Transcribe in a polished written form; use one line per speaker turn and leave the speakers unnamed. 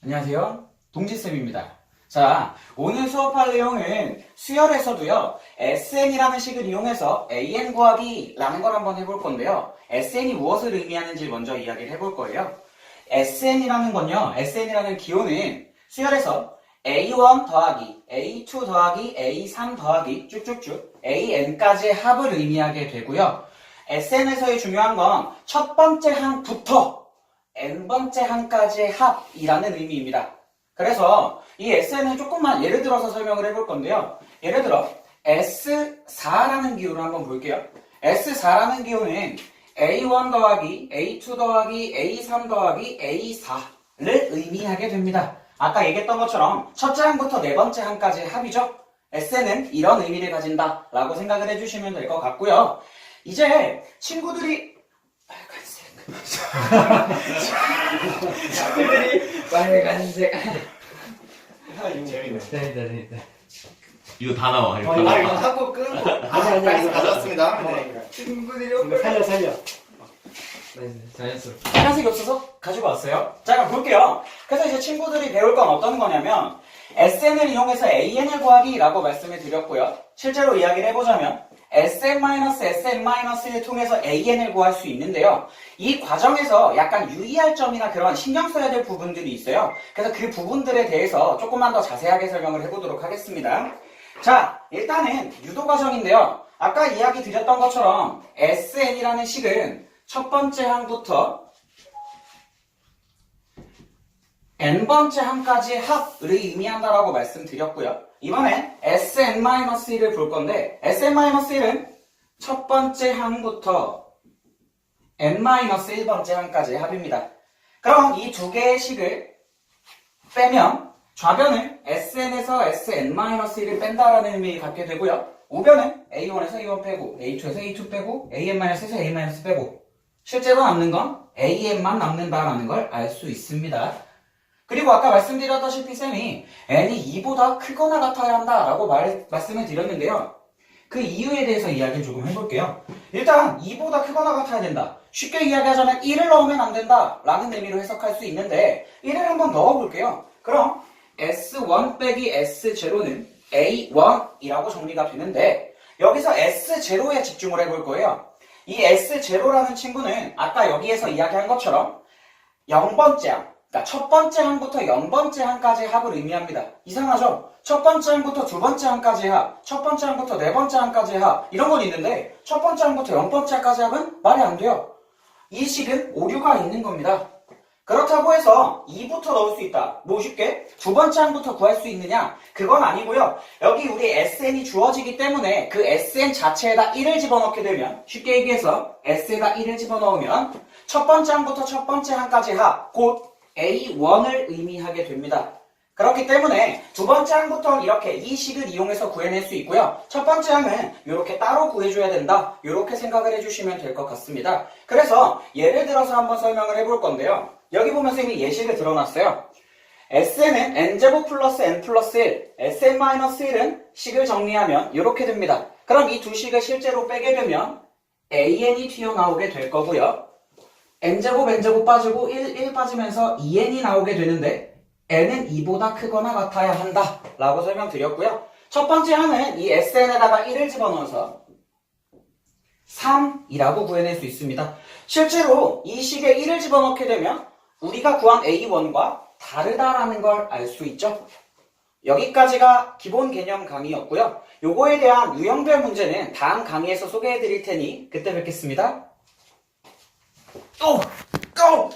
안녕하세요. 동지쌤입니다. 자, 오늘 수업할 내용은 수열에서도요, SN이라는 식을 이용해서 AN 구하기 라는 걸 한번 해볼 건데요. SN이 무엇을 의미하는지 먼저 이야기를 해볼 거예요. SN이라는 건요, SN이라는 기호는 수열에서 A1 더하기, A2 더하기, A3 더하기 쭉쭉쭉 AN까지의 합을 의미하게 되고요. SN에서의 중요한 건 첫 번째 항부터 n번째 항까지의 합이라는 의미입니다. 그래서 이 SN을 조금만 예를 들어서 설명을 해볼 건데요. 예를 들어 S4라는 기호를 한번 볼게요. S4라는 기호는 A1 더하기, A2 더하기, A3 더하기, A4를 의미하게 됩니다. 아까 얘기했던 것처럼 첫째 항부터 네 번째 항까지의 합이죠. SN은 이런 의미를 가진다 라고 생각을 해주시면 될 것 같고요. 이제 친구들이 빨간색
재밌네.
재밌다.
이거 다 나와. 이거
아,
다
이거
나와.
하고 끊고.
아니.
가져왔습니다. 네. 친구들이
살려. 네, 자연스럽게.
빨간색이 없어서 가지고 왔어요. 자, 그럼 볼게요. 그래서 이제 친구들이 배울 건 어떤 거냐면 SN을 이용해서 AN을 구하기라고 말씀을 드렸고요. 실제로 이야기를 해보자면 SN-SN-을 통해서 AN을 구할 수 있는데요. 이 과정에서 약간 유의할 점이나 그런 신경 써야 될 부분들이 있어요. 그래서 그 부분들에 대해서 조금만 더 자세하게 설명을 해보도록 하겠습니다. 자, 일단은 유도 과정인데요. 아까 이야기 드렸던 것처럼 SN이라는 식은 첫 번째 항부터 n번째 항까지의 합을 의미한다라고 말씀드렸고요. 이번엔 SN-1을 볼 건데 SN-1은 첫 번째 항부터 n-1번째 항까지의 합입니다. 그럼 이 두 개의 식을 빼면 좌변을 SN에서 SN-1을 뺀다라는 의미를 갖게 되고요. 우변은 A1에서 A1 빼고 A2에서 A2 빼고 AN-에서 AN- 빼고 실제로 남는 건 AN만 남는다라는 걸 알 수 있습니다. 그리고 아까 말씀드렸다시피 쌤이 n이 2보다 크거나 같아야 한다라고 말씀을 드렸는데요. 그 이유에 대해서 이야기를 조금 해볼게요. 일단 2보다 크거나 같아야 된다. 쉽게 이야기하자면 1을 넣으면 안 된다 라는 의미로 해석할 수 있는데 1을 한번 넣어볼게요. 그럼 S1 빼기 S0는 A1이라고 정리가 되는데 여기서 S0에 집중을 해볼 거예요. 이 S0라는 친구는 아까 여기에서 이야기한 것처럼 0번째 항, 그러니까 첫 번째 항부터 0번째 항까지의 합을 의미합니다. 이상하죠? 첫 번째 항부터 두 번째 항까지의 합, 첫 번째 항부터 네 번째 항까지의 합 이런 건 있는데 첫 번째 항부터 0번째 항까지의 합은 말이 안 돼요. 이 식은 오류가 있는 겁니다. 그렇다고 해서 2부터 넣을 수 있다. 뭐 쉽게 두 번째 항부터 구할 수 있느냐? 그건 아니고요. 여기 우리 SN이 주어지기 때문에 그 SN 자체에다 1을 집어넣게 되면 쉽게 얘기해서 S에다 1을 집어넣으면 첫 번째 항부터 첫 번째 항까지의 합, 곧 A1을 의미하게 됩니다. 그렇기 때문에 두 번째 항부터 이렇게 이 식을 이용해서 구해낼 수 있고요. 첫 번째 항은 이렇게 따로 구해줘야 된다. 이렇게 생각을 해주시면 될 것 같습니다. 그래서 예를 들어서 한번 설명을 해볼 건데요. 여기 보면 쌤이 예식을 들어놨어요. SN은 n제곱 플러스 n 플러스 1, SN-1은 식을 정리하면 이렇게 됩니다. 그럼 이 두 식을 실제로 빼게 되면 AN이 튀어나오게 될 거고요. n제곱 빠지고 1 빠지면서 2n이 나오게 되는데 n은 2보다 크거나 같아야 한다 라고 설명드렸고요. 첫 번째 항은 이 SN에다가 1을 집어넣어서 3이라고 구해낼 수 있습니다. 실제로 이 식에 1을 집어넣게 되면 우리가 구한 A1과 다르다라는 걸 알 수 있죠. 여기까지가 기본 개념 강의였고요. 요거에 대한 유형별 문제는 다음 강의에서 소개해 드릴 테니 그때 뵙겠습니다. 또!